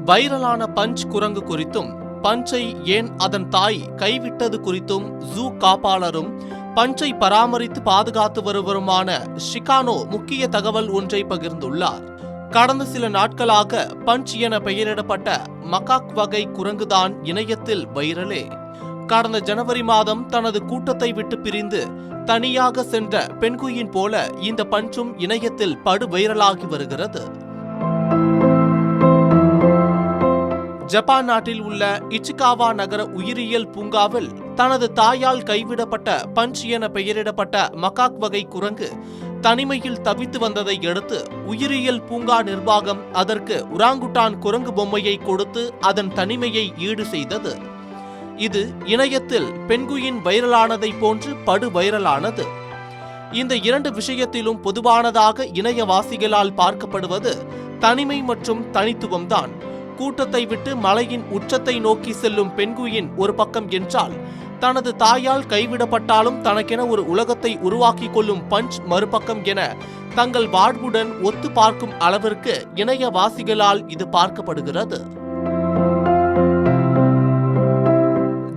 வைரலான punch குரங்கு குறித்தும் பஞ்சை ஏன் அதன் தாய் கைவிட்டது குறித்தும் ஜூ காப்பாளரும் பஞ்சை பராமரித்து பாதுகாத்து வருவருமான ஷிகானோ முக்கிய தகவல் ஒன்றை பகிர்ந்துள்ளார். கடந்த சில நாட்களாக பஞ்ச் என பெயரிடப்பட்ட மகாக் வகை குரங்குதான் இணையத்தில் வைரலே. கடந்த ஜனவரி மாதம் தனது கூட்டத்தை விட்டு பிரிந்து தனியாக சென்ற பெண்குயின் போல இந்த பஞ்சும் இணையத்தில் படு வைரலாகி வருகிறது. ஜப்பான் நாட்டில் உள்ள இச்சிகாவா நகர உயிரியல் பூங்காவில் தனது தாயால் கைவிடப்பட்ட பஞ்ச் என பெயரிடப்பட்ட மகாக் வகை குரங்கு தனிமையில் தவித்து வந்ததை அடுத்து உயிரியல் பூங்கா நிர்வாகம் அதற்கு உராங்குட்டான் குரங்கு பொம்மையை கொடுத்து அதன் தனிமையை ஈடு செய்தது. இது இணையத்தில் பெண்குயின் வைரலானதை போன்று படு வைரலானது. இந்த இரண்டு விஷயத்திலும் பொதுவானதாக இணையவாசிகளால் பார்க்கப்படுவது தனிமை மற்றும் தனித்துவம்தான். கூட்டத்தை விட்டு மலையின் உச்சத்தை நோக்கி செல்லும் பெண்குயின் ஒரு பக்கம் என்றால், தனது தாயால் கைவிடப்பட்டாலும் தனக்கென ஒரு உலகத்தை உருவாக்கி கொள்ளும் பஞ்ச் மறுபக்கம் என தங்கள் வாழ்வுடன் ஒத்து பார்க்கும் அளவிற்கு இணையவாசிகளால் இது பார்க்கப்படுகிறது.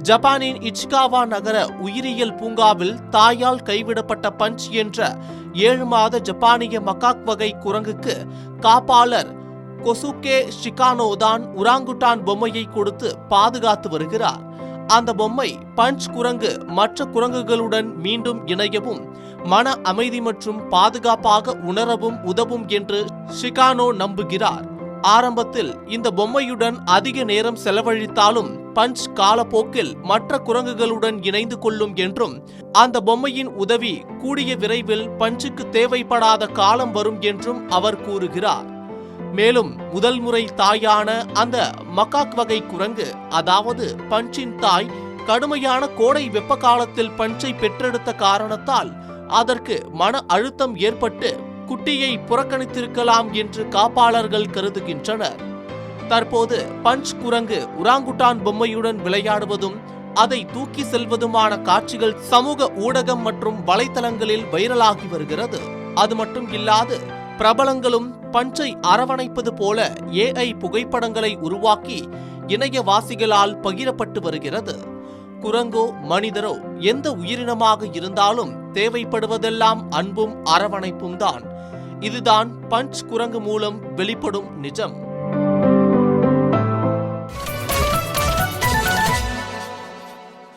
ஜப்பானின் இச்சிகாவா நகர உயிரியல் பூங்காவில் தாயால் கைவிடப்பட்ட பஞ்ச் என்ற 7 மாத ஜப்பானிய மகாக் வகை குரங்குக்கு காப்பாளர் கொசுகே ஷிகானோ தான் உராங்குட்டான் பொம்மையை கொடுத்து பாதுகாத்து வருகிறார். அந்த பொம்மை பஞ்ச் குரங்கு மற்ற குரங்குகளுடன் மீண்டும் இணையவும் மன அமைதி மற்றும் பாதுகாப்பாக உணரவும் உதவும் என்று ஷிகானோ நம்புகிறார். ஆரம்பத்தில் இந்த பொம்மையுடன் அதிக நேரம் செலவழித்தாலும் பஞ்ச் காலப்போக்கில் மற்ற குரங்குகளுடன் இணைந்து கொள்ளும் என்றும் அந்த பொம்மையின் உதவி கூடிய விரைவில் பஞ்சுக்கு தேவைப்படாத காலம் வரும் என்றும் அவர் கூறுகிறார். மேலும் முதல் முறை தாயான அந்த மகாக் வகை குரங்கு, அதாவது பஞ்சின் தாய், கடுமையான கோடை வெப்ப காலத்தில் பஞ்சை பெற்றெடுத்த காரணத்தால் அதற்கு மன அழுத்தம் ஏற்பட்டு குட்டியை புறக்கணித்திருக்கலாம் என்று காப்பாளர்கள் கருதுகின்றனர். தற்போது பஞ்ச் குரங்கு உராங்குட்டான் பொம்மையுடன் விளையாடுவதும் அதை தூக்கி செல்வதுமான காட்சிகள் சமூக ஊடகம் மற்றும் வலைத்தளங்களில் வைரலாகி வருகிறது. அது மட்டும் இல்லாது பிரபலங்களும் பஞ்சை அரவணைப்பது போல AI புகைப்படங்களை உருவாக்கி இணையவாசிகளால் பகிரப்பட்டு வருகிறது. குரங்கோ மனிதரோ எந்த உயிரினமாக இருந்தாலும் தேவைப்படுவதெல்லாம் அன்பும் அரவணைப்பும் தான். இதுதான் பஞ்ச் குரங்கு மூலம் வெளிப்படும் நிஜம்.